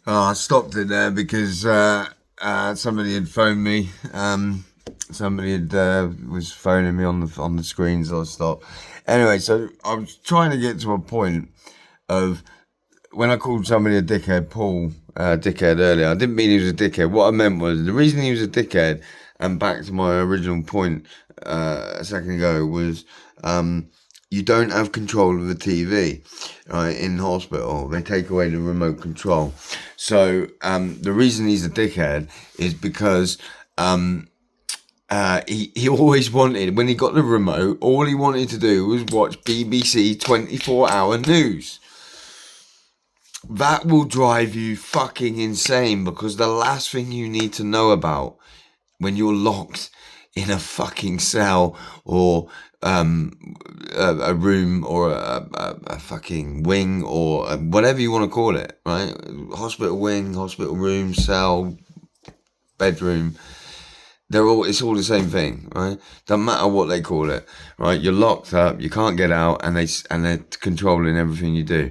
Oh, I stopped it there because somebody had phoned me. Somebody had was phoning me on the screen, so I stopped. Anyway, so I was trying to get to a point of when I called somebody a dickhead, Paul, dickhead earlier. I didn't mean he was a dickhead. What I meant was the reason he was a dickhead, and back to my original point a second ago was. You don't have control of the TV, right? In hospital, they take away the remote control. So the reason he's a dickhead is because he always wanted, when he got the remote, all he wanted to do was watch BBC 24-hour news. That will drive you fucking insane because the last thing you need to know about when you're locked in a fucking cell or a room or a fucking wing or whatever you want to call it, right? Hospital wing, hospital room, cell, bedroom. It's all the same thing, right? Doesn't matter what they call it, right? You're locked up, you can't get out, and they're controlling everything you do,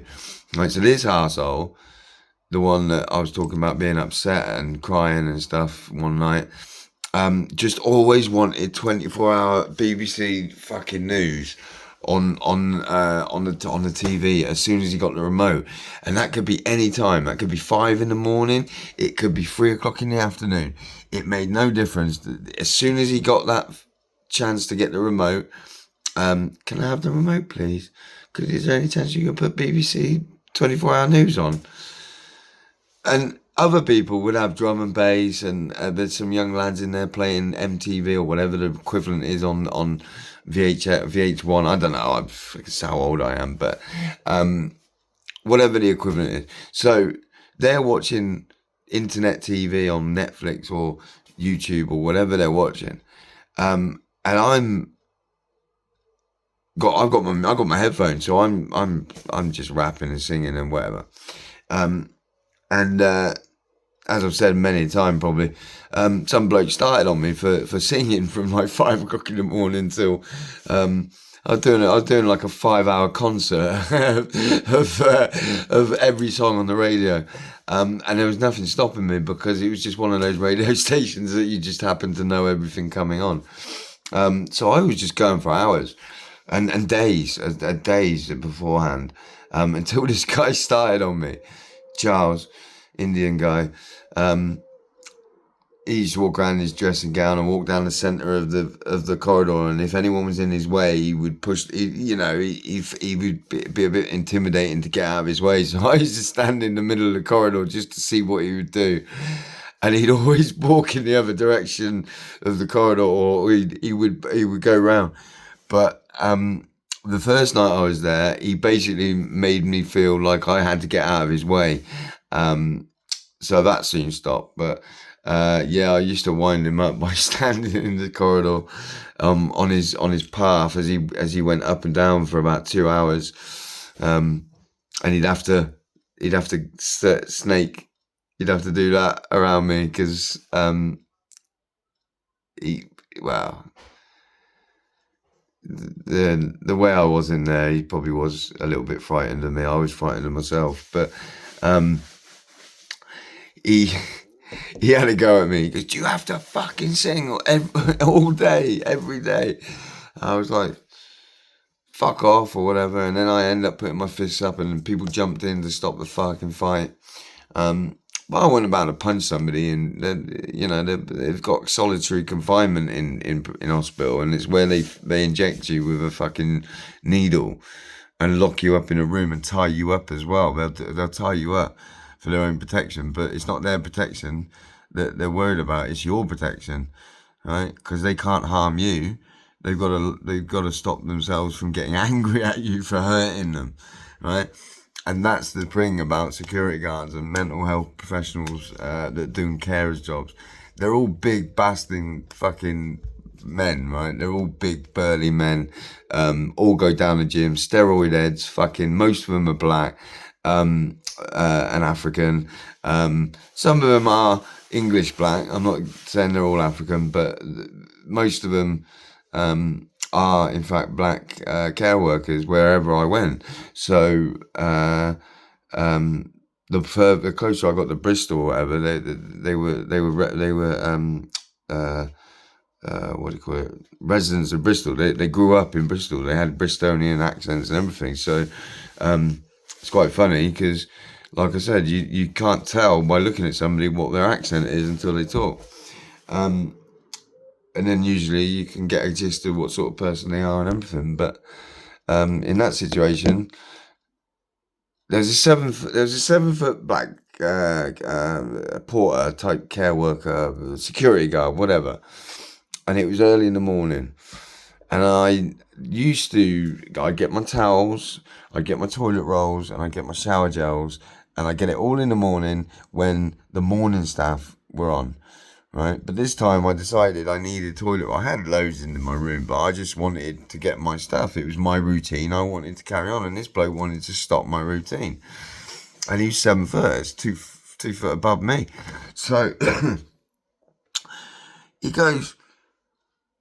right? So this arsehole, the one that I was talking about being upset and crying and stuff one night, just always wanted 24-hour BBC fucking news on the TV as soon as he got the remote, and that could be any time. That could be 5 in the morning. It could be 3 o'clock in the afternoon. It made no difference. As soon as he got that chance to get the remote, can I have the remote, please? Because is there any chance you can put BBC 24-hour news on? And other people would have drum and bass, and there's some young lads in there playing MTV or whatever the equivalent is on VH1. I don't know. That's how old I am, but whatever the equivalent is. So they're watching internet TV on Netflix or YouTube or whatever they're watching, and I've got my headphones, so I'm just rapping and singing and whatever. And as I've said many times, probably, some bloke started on me for singing from like 5 o'clock in the morning till I was doing like a 5 hour concert of every song on the radio, and there was nothing stopping me because it was just one of those radio stations that you just happen to know everything coming on. So I was just going for hours and days, days beforehand, until this guy started on me. Charles, Indian guy. He used to walk around in his dressing gown and walk down the centre of the corridor, and if anyone was in his way, he would push. He would be a bit intimidating to get out of his way. So I used to stand in the middle of the corridor just to see what he would do, and he'd always walk in the other direction of the corridor, or he would go round. But the first night I was there, he basically made me feel like I had to get out of his way. So that soon stopped. But yeah, I used to wind him up by standing in the corridor on his path as he went up and down for about 2 hours, and he'd have to snake. He'd have to do that around me because he well the way I was in there, he probably was a little bit frightened of me. I was frightened of myself, but he he had a go at me. He goes, "Do you have to fucking sing all day, every day?" I was like, "Fuck off" or whatever. And then I ended up putting my fists up, and people jumped in to stop the fucking fight. But I went about to punch somebody, and they've got solitary confinement in hospital, and it's where they inject you with a fucking needle and lock you up in a room and tie you up as well. They'll tie you up for their own protection, but it's not their protection that they're worried about. It's your protection, right? Because they can't harm you. They've got to stop themselves from getting angry at you for hurting them, right? And that's the thing about security guards and mental health professionals that are doing carers jobs. They're all big, bastard fucking men, right? They're all big, burly men. All go down the gym, steroid heads. Fucking most of them are black and African. Some of them are English black. I'm not saying they're all African, but most of them are in fact black care workers wherever I went. So the the closer I got to Bristol or whatever, they were what do you call it? Residents of Bristol. They grew up in Bristol. They had Bristolian accents and everything. So it's quite funny because, like I said, you can't tell by looking at somebody what their accent is until they talk. And then usually you can get a gist of what sort of person they are and everything. But in that situation, there's a 7 foot black porter type care worker, security guard, whatever. And it was early in the morning. And I'd get my towels, I'd get my toilet rolls, and I'd get my shower gels, and I'd get it all in the morning when the morning staff were on, right? But this time I decided I needed toilet roll. I had loads in my room, but I just wanted to get my stuff. It was my routine. I wanted to carry on, and this bloke wanted to stop my routine. And he's 7 foot, it's 2 foot above me. So he goes,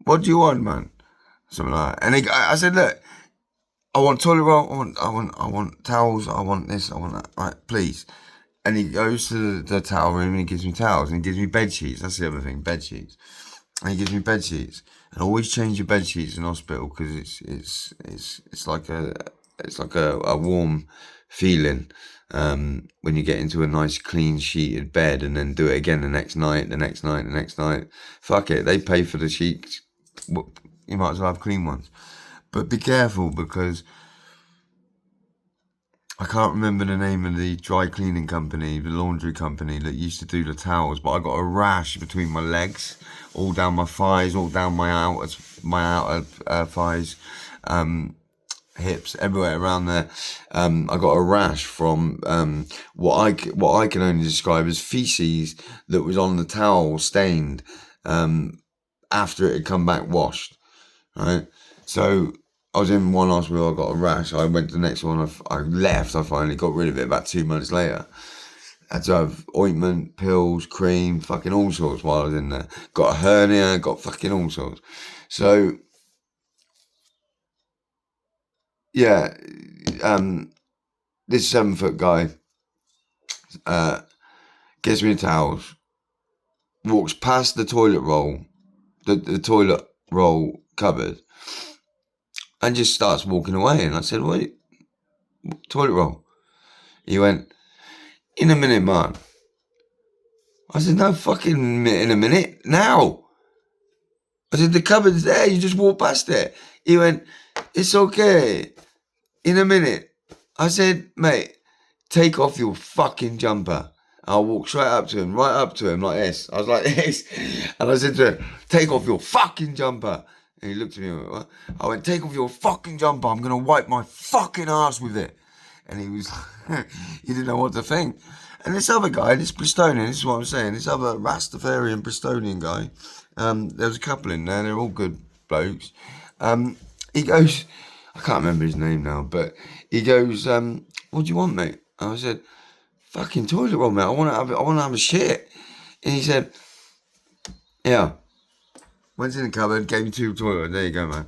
"What do you want, man?" Something like that. And I said, "Look, I want toilet roll, I want towels, I want this, I want that. Right, please." And he goes to the towel room and he gives me towels and he gives me bed sheets. That's the other thing, bed sheets. And he gives me bed sheets. And always change your bed sheets in hospital because it's like a warm feeling when you get into a nice clean sheeted bed, and then do it again the next night. Fuck it, they pay for the sheets. You might as well have clean ones. But be careful, because I can't remember the name of the dry cleaning company, the laundry company that used to do the towels, but I got a rash between my legs, all down my thighs, all down my outer thighs, hips, everywhere around there. I got a rash from what I can only describe as feces that was on the towel, stained after it had come back washed. Right, so I was in one hospital, I got a rash. I went to the next one, I left, I finally got rid of it about 2 months later. I had to have ointment, pills, cream, fucking all sorts while I was in there. Got a hernia, got fucking all sorts. So, yeah, this 7 foot guy gives me the towels, walks past the toilet roll, the toilet roll cupboard, and just starts walking away. And I said, "Wait, toilet roll?" He went, "In a minute, man." I said, "No fucking in a minute, now." I said, "The cupboard's there, you just walk past it." He went, "It's okay, in a minute." I said, "Mate, take off your fucking jumper." I walked straight up to him, right up to him like this. I was like this. And I said to him, "Take off your fucking jumper." And he looked at me and went, "What?" I went, "Take off your fucking jumper. I'm going to wipe my fucking ass with it." And he was, he didn't know what to think. And this other guy, this Bristolian, this is what I'm saying, this other Rastafarian Bristolian guy, there was a couple in there, they're all good blokes. He goes, I can't remember his name now, but he goes, "What do you want, mate?" And I said, "Fucking toilet roll, mate. I want to have a shit." And he said, "Yeah." Went in the cupboard, gave me 2 toilets. There you go, man.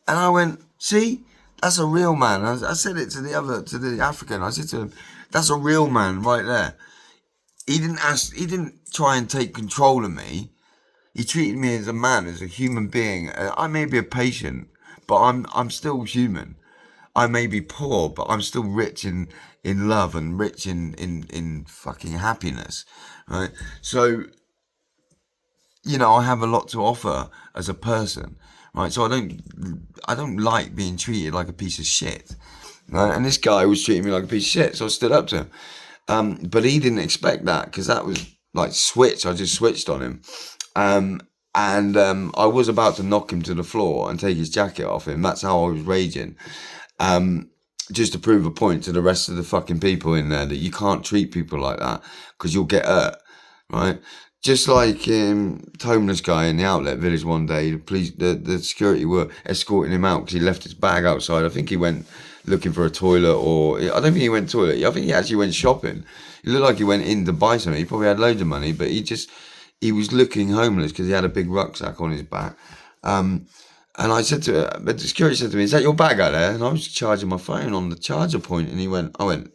And I went, "See, that's a real man." I said it to the African. I said to him, "That's a real man right there." He didn't try and take control of me. He treated me as a man, as a human being. I may be a patient, but I'm still human. I may be poor, but I'm still rich in love and rich in fucking happiness, right? So, I have a lot to offer as a person, right? So I don't like being treated like a piece of shit, right? And this guy was treating me like a piece of shit, so I stood up to him. But he didn't expect that, because that was like switch. I just switched on him. And I was about to knock him to the floor and take his jacket off him. That's how I was raging. Just to prove a point to the rest of the fucking people in there that you can't treat people like that, because you'll get hurt, right? Just like the homeless guy in the outlet village one day, the security were escorting him out because he left his bag outside. I think he went looking for a toilet, or I don't think he went toilet. I think he actually went shopping. He looked like he went in to buy something. He probably had loads of money, but he was looking homeless because he had a big rucksack on his back. And I said but the security said to me, "Is that your bag out there?" And I was charging my phone on the charger point, and I went,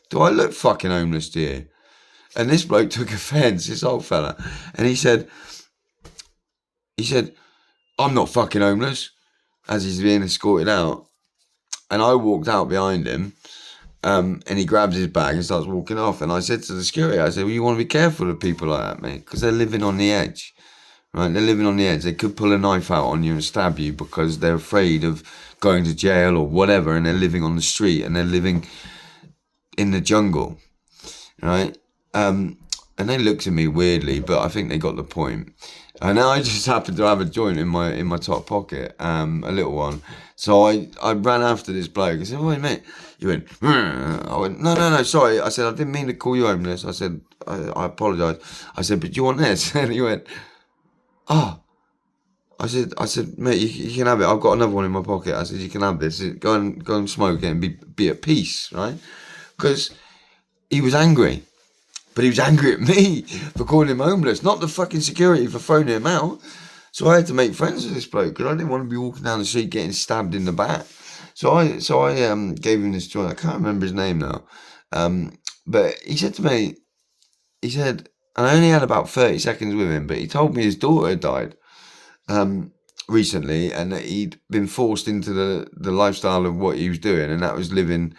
Do I look fucking homeless to you? And this bloke took offence, this old fella. And he said, I'm not fucking homeless, as he's being escorted out. And I walked out behind him, and he grabs his bag and starts walking off. And I said to the security, I said, well, you want to be careful of people like that, mate, because they're living on the edge. Right? They're living on the edge. They could pull a knife out on you and stab you because they're afraid of going to jail or whatever, and they're living on the street and they're living in the jungle, right? And they looked at me weirdly, but I think they got the point. And I just happened to have a joint in my top pocket, a little one. So I ran after this bloke. I said, wait, mate. He went, I went, no, sorry. I said, I didn't mean to call you homeless. I said, I apologise. I said, but do you want this? And he went, oh. I said, mate, you can have it. I've got another one in my pocket. I said, you can have this. Go and smoke it and be at peace, right? Because he was angry. But he was angry at me for calling him homeless, not the fucking security for throwing him out. So I had to make friends with this bloke because I didn't want to be walking down the street getting stabbed in the back. So I gave him this joint. I can't remember his name now. But he said to me, he said, and I only had about 30 seconds with him, but he told me his daughter had died recently, and that he'd been forced into the lifestyle of what he was doing, and that was living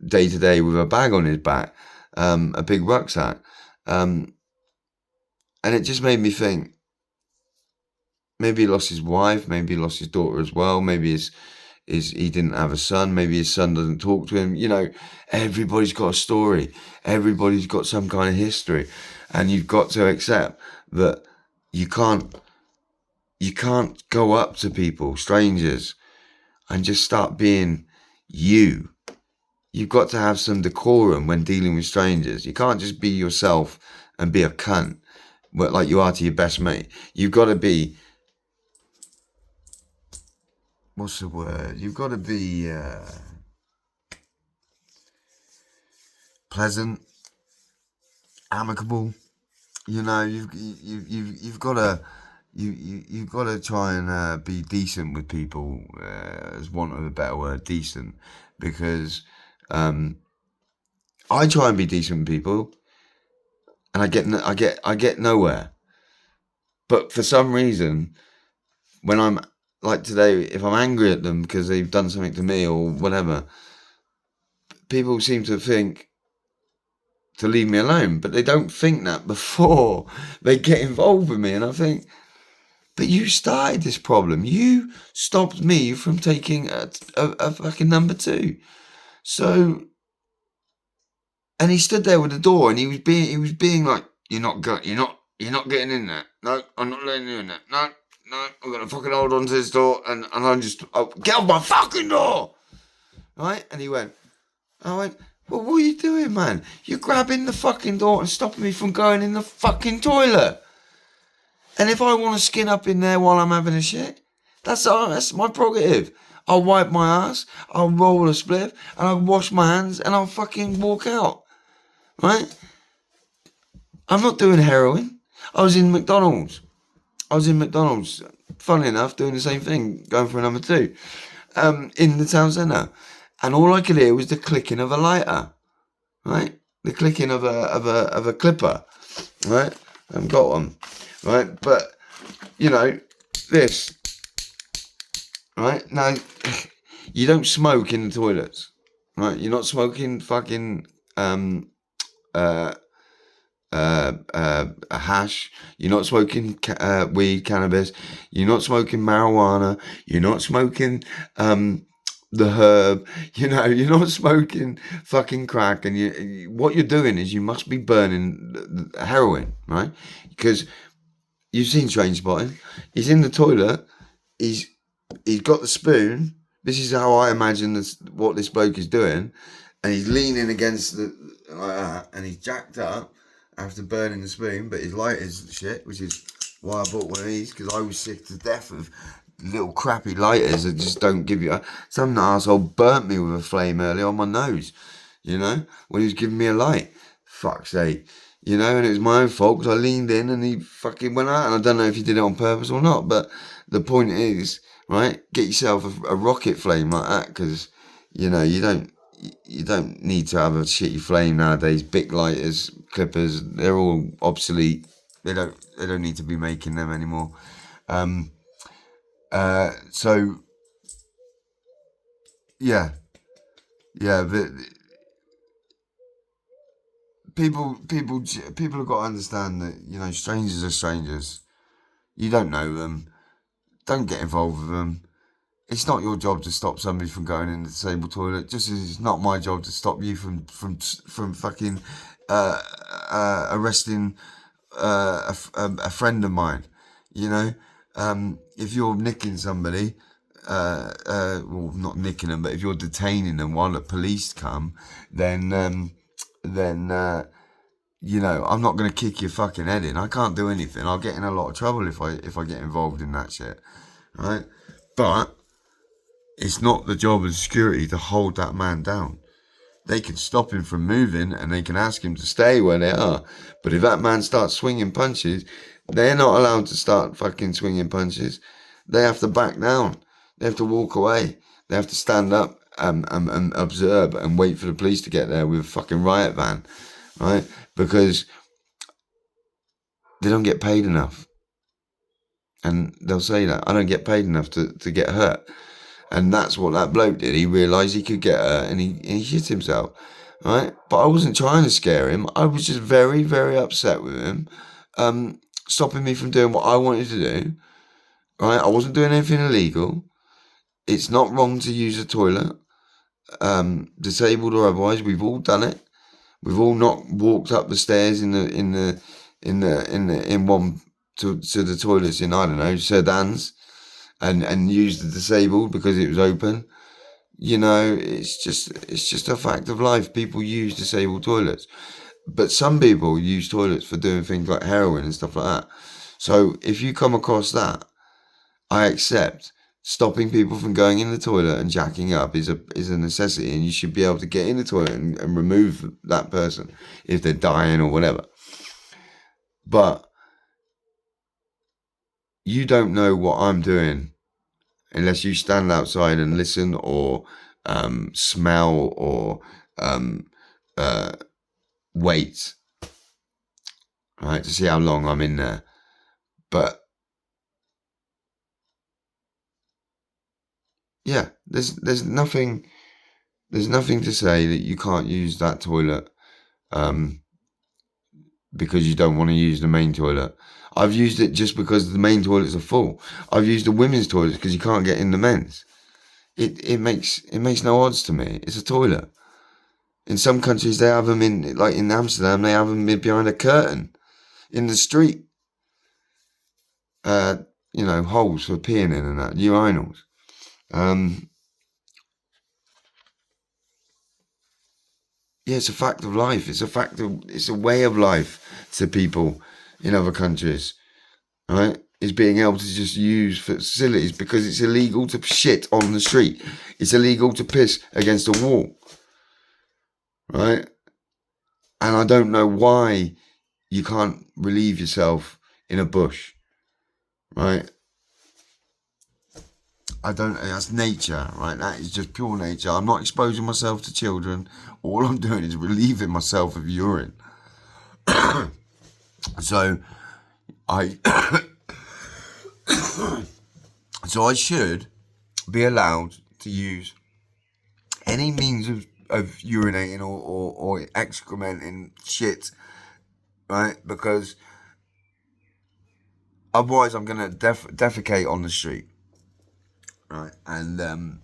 day to day with a bag on his back. A big rucksack, and it just made me think, maybe he lost his wife, maybe he lost his daughter as well, maybe he didn't have a son, maybe his son doesn't talk to him. You know, everybody's got a story, everybody's got some kind of history, and you've got to accept that you can't go up to people, strangers, and just start being you. You've got to have some decorum when dealing with strangers. You can't just be yourself and be a cunt like you are to your best mate. You've got to be, what's the word? You've got to be pleasant, amicable. You know, you've got to try and be decent with people, as want of a better word, decent, because I try and be decent with people, and I get nowhere. But for some reason, when I'm like today, if I'm angry at them because they've done something to me or whatever, people seem to think to leave me alone, but they don't think that before they get involved with me. And I think, but you started this problem. You stopped me from taking a fucking number 2. So, and he stood there with the door, and he was being like, you're not getting in there. No, I'm not letting you in there. No, I'm gonna fucking hold on to this door, and I'm just, get off my fucking door, right? And I went, well, what are you doing, man? You're grabbing the fucking door and stopping me from going in the fucking toilet. And if I want to skin up in there while I'm having a shit, that's my prerogative. I'll wipe my ass, I'll roll a spliff, and I'll wash my hands, and I'll fucking walk out. Right? I'm not doing heroin. I was in McDonald's. Funnily enough, doing the same thing, going for a number 2, in the town centre. And all I could hear was the clicking of a lighter. Right? The clicking of a clipper. Right? I haven't got one. Right? But, you know, this. Right? Now, you don't smoke in the toilets. Right? You're not smoking fucking a hash. You're not smoking weed, cannabis. You're not smoking marijuana. You're not smoking the herb. You know, you're not smoking fucking crack. And what you're doing is you must be burning heroin, right? Because you've seen Trainspotting. He's in the toilet. He's got the spoon. This is how I imagine what this bloke is doing. And he's leaning against like that, and he's jacked up after burning the spoon, but his lighter's shit, which is why I bought one of these, because I was sick to death of little crappy lighters that just don't give you. Some arsehole burnt me with a flame earlier on my nose, you know, when he was giving me a light. Fuck's sake. You know, and it was my own fault because I leaned in and he fucking went out, and I don't know if he did it on purpose or not, but the point is, right, get yourself a rocket flame like that, because, you know, you don't you don't need to have a shitty flame nowadays. Bic lighters, clippers, they're all obsolete. They don't need to be making them anymore. So yeah, but people have got to understand that, you know, strangers are strangers. You don't know them. Don't get involved with them. It's not your job to stop somebody from going in the disabled toilet. Just as it's not my job to stop you from fucking arresting a friend of mine. You know, if you're nicking somebody, well, not nicking them, but if you're detaining them while the police come, then you know, I'm not going to kick your fucking head in. I can't do anything. I'll get in a lot of trouble if I get involved in that shit, right? But it's not the job of security to hold that man down. They can stop him from moving and they can ask him to stay where they are. But if that man starts swinging punches, they're not allowed to start fucking swinging punches. They have to back down. They have to walk away. They have to stand up and observe and wait for the police to get there with a fucking riot van, right? Because they don't get paid enough. And they'll say that, I don't get paid enough to get hurt. And that's what that bloke did. He realised he could get hurt and he shit himself, right? But I wasn't trying to scare him. I was just very, very upset with him, stopping me from doing what I wanted to do, right? I wasn't doing anything illegal. It's not wrong to use a toilet, disabled or otherwise. We've all done it. We've all not walked up the stairs in one to the toilets in, I don't know, sedans, and used the disabled because it was open. You know, it's just a fact of life. People use disabled toilets, but some people use toilets for doing things like heroin and stuff like that. So if you come across that, I accept stopping people from going in the toilet and jacking up is a necessity, and you should be able to get in the toilet and remove that person if they're dying or whatever. But you don't know what I'm doing unless you stand outside and listen or smell or wait, right, to see how long I'm in there. But yeah, there's nothing to say that you can't use that toilet because you don't want to use the main toilet. I've used it just because the main toilets are full. I've used the women's toilets because you can't get in the men's. It makes no odds to me. It's a toilet. In some countries they have them in, like in Amsterdam, they have them behind a curtain in the street. You know, holes for peeing in and that, urinals. Yeah, it's a fact of life. It's a way of life to people in other countries, right? Is being able to just use facilities because it's illegal to shit on the street. It's illegal to piss against a wall, right? And I don't know why you can't relieve yourself in a bush, right? That's nature, right? That is just pure nature. I'm not exposing myself to children. All I'm doing is relieving myself of urine. So I should be allowed to use any means of urinating or excrementing shit, right? Because otherwise I'm going to defecate on the street, right? And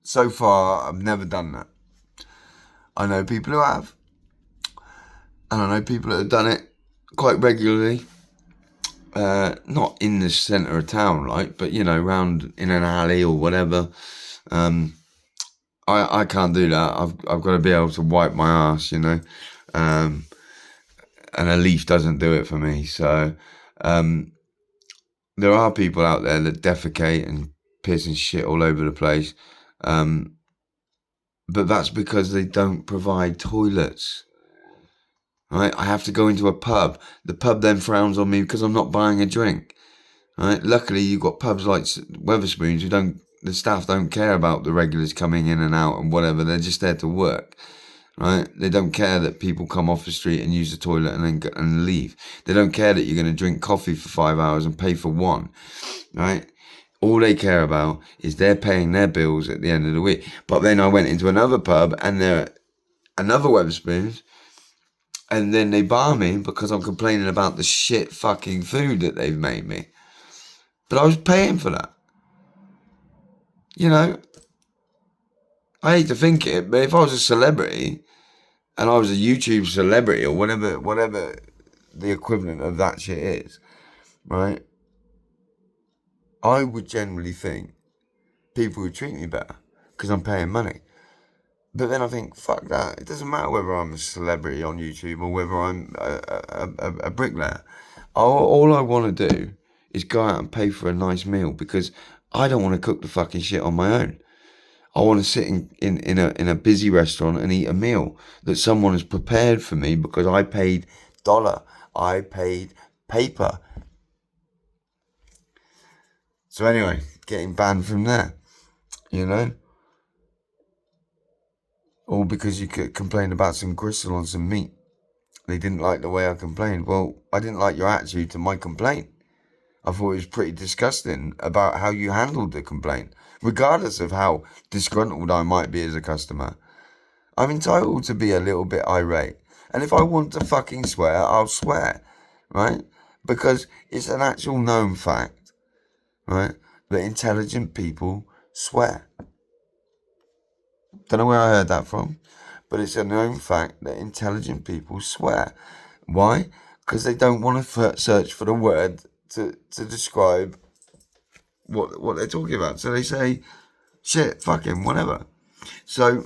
so far I've never done that. I know people who have, and I know people that have done it quite regularly. Not in the centre of town, right? But, you know, round in an alley or whatever. I can't do that. I've got to be able to wipe my ass, you know. And a leaf doesn't do it for me. So there are people out there that defecate and piss and shit all over the place. But that's because they don't provide toilets. Right? I have to go into a pub. The pub then frowns on me because I'm not buying a drink. Right? Luckily, you've got pubs like Weatherspoons who don't the staff don't care about the regulars coming in and out and whatever. They're just there to work, right? They don't care that people come off the street and use the toilet and then and leave. They don't care that you're going to drink coffee for 5 hours and pay for one, right? All they care about is they're paying their bills at the end of the week. But then I went into another pub and they're another Wetherspoons, and then they bar me because I'm complaining about the shit fucking food that they've made me. But I was paying for that. You know, I hate to think it, but if I was a celebrity and I was a YouTube celebrity or whatever the equivalent of that shit is, right? I would generally think people would treat me better because I'm paying money. But then I think, fuck that. It doesn't matter whether I'm a celebrity on YouTube or whether I'm a bricklayer. All I want to do is go out and pay for a nice meal because I don't want to cook the fucking shit on my own. I want to sit in a busy restaurant and eat a meal that someone has prepared for me because I paid dollar. I paid paper. So anyway, getting banned from there, you know? All because you could complain about some gristle on some meat. They didn't like the way I complained. Well, I didn't like your attitude to my complaint. I thought it was pretty disgusting about how you handled the complaint. Regardless of how disgruntled I might be as a customer, I'm entitled to be a little bit irate. And if I want to fucking swear, I'll swear, right? Because it's an actual known fact, right, that intelligent people swear. Don't know where I heard that from, but it's a known fact that intelligent people swear. Why? Because they don't want to search for the word to describe what they're talking about. So they say, shit, fucking, whatever. So,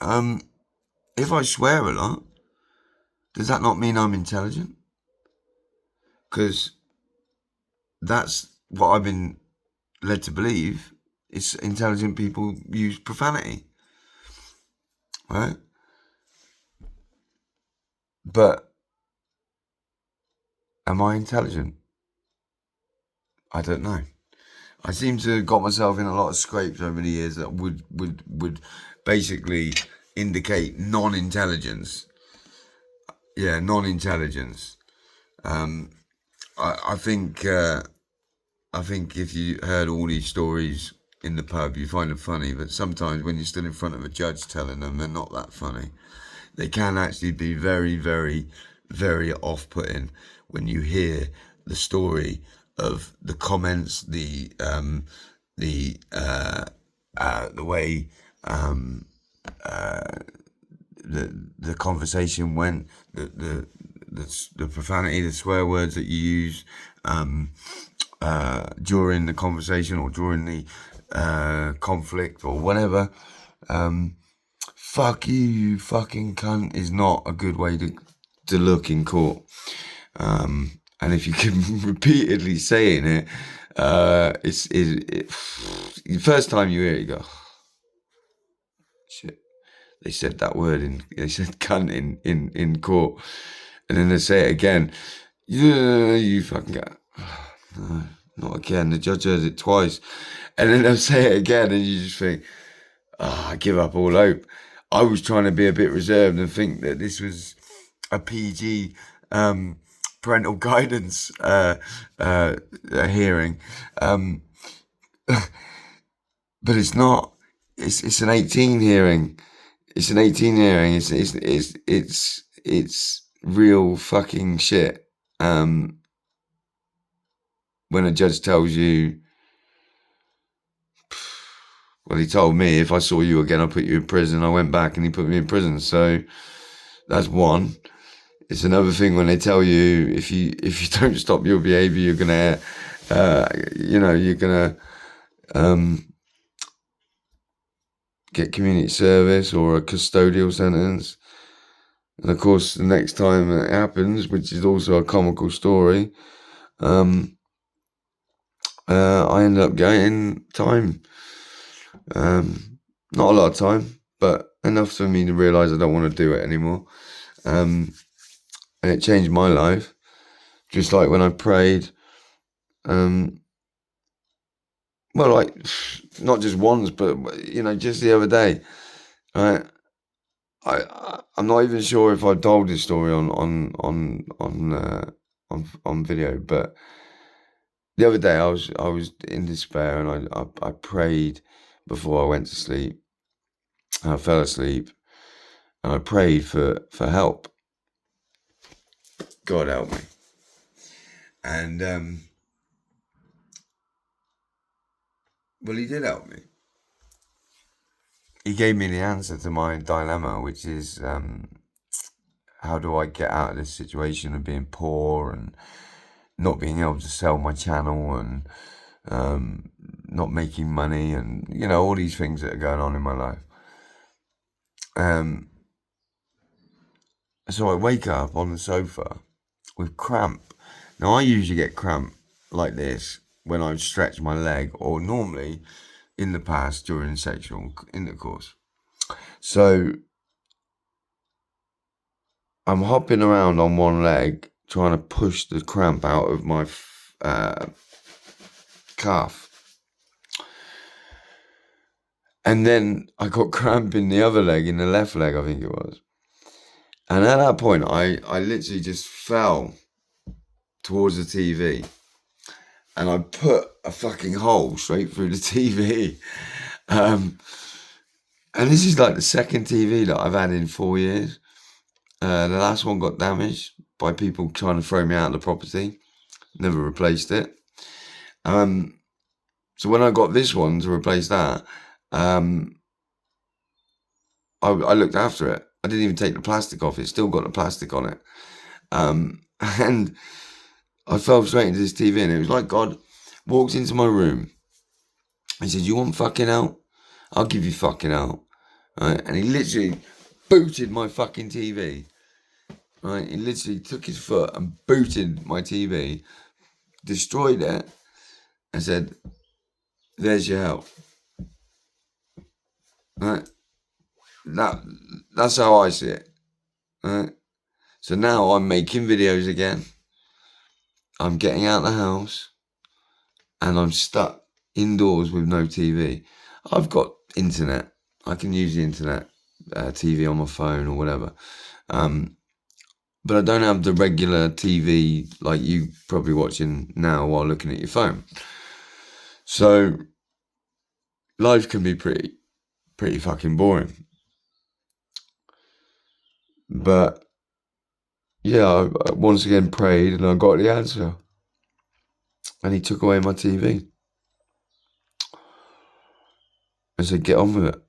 if I swear a lot, does that not mean I'm intelligent? Because that's what I've been led to believe. It's intelligent people use profanity, right? But am I intelligent? I don't know. I seem to have got myself in a lot of scrapes over the years that would basically indicate non-intelligence. Yeah, non-intelligence. I think if you heard all these stories in the pub, you find them funny, but sometimes when you're still in front of a judge telling them, they're not that funny. They can actually be very, very, very off-putting when you hear the story of the comments, the way the conversation went, the profanity, the swear words that you use during the conversation or during the conflict or whatever. Fuck you, you fucking cunt is not a good way to look in court. And if you keep repeatedly saying it, the first time you hear it, you go, shit, they said that word they said cunt in court. And then they say it again. Yeah, you fucking go, no, not again. The judge heard it twice. And then they'll say it again and you just think, I give up all hope. I was trying to be a bit reserved and think that this was a PG parental guidance hearing, but it's not. It's an 18 hearing. It's an 18 hearing. It's real fucking shit. When a judge tells you, well, he told me if I saw you again, I'll put you in prison. I went back and he put me in prison. So that's one. It's another thing when they tell you if you don't stop your behaviour, you're gonna, you're gonna get community service or a custodial sentence. And of course, the next time it happens, which is also a comical story, I end up getting time. Not a lot of time, but enough for me to realise I don't want to do it anymore. And it changed my life. Just like when I prayed, not well, like, not just once, but, just the other day, right? I'm not even sure if I told this story on video, but the other day I was in despair, and I prayed before I went to sleep. I fell asleep, and I prayed for help. God help me. And well, he did help me. He gave me the answer to my dilemma, which is, how do I get out of this situation of being poor and not being able to sell my channel and not making money, and all these things that are going on in my life. So I wake up on the sofa with cramp. Now, I usually get cramp like this when I stretch my leg, or normally in the past during sexual intercourse. So I'm hopping around on one leg, trying to push the cramp out of my calf. And then I got cramp in the other leg, in the left leg, I think it was. And at that point, I literally just fell towards the TV. And I put a fucking hole straight through the TV. And this is like the second TV that I've had in 4 years. The last one got damaged by people trying to throw me out of the property. Never replaced it. So when I got this one to replace that, I looked after it. I didn't even take the plastic off. It still got the plastic on it. And I fell straight into this TV, and it was like God walked into my room. He said, "You want fucking out? I'll give you fucking out." Right? And he literally booted my fucking TV. Right? He literally took his foot and booted my TV, destroyed it, and said, "There's your help." Right? That's how I see it. Right? So now I'm making videos again. I'm getting out of the house, and I'm stuck indoors with no TV. I've got internet. I can use the internet, TV on my phone or whatever. But I don't have the regular TV like you probably watching now while looking at your phone. So life can be pretty fucking boring. But yeah, I once again prayed, and I got the answer. And he took away my TV. I said, "Get on with it."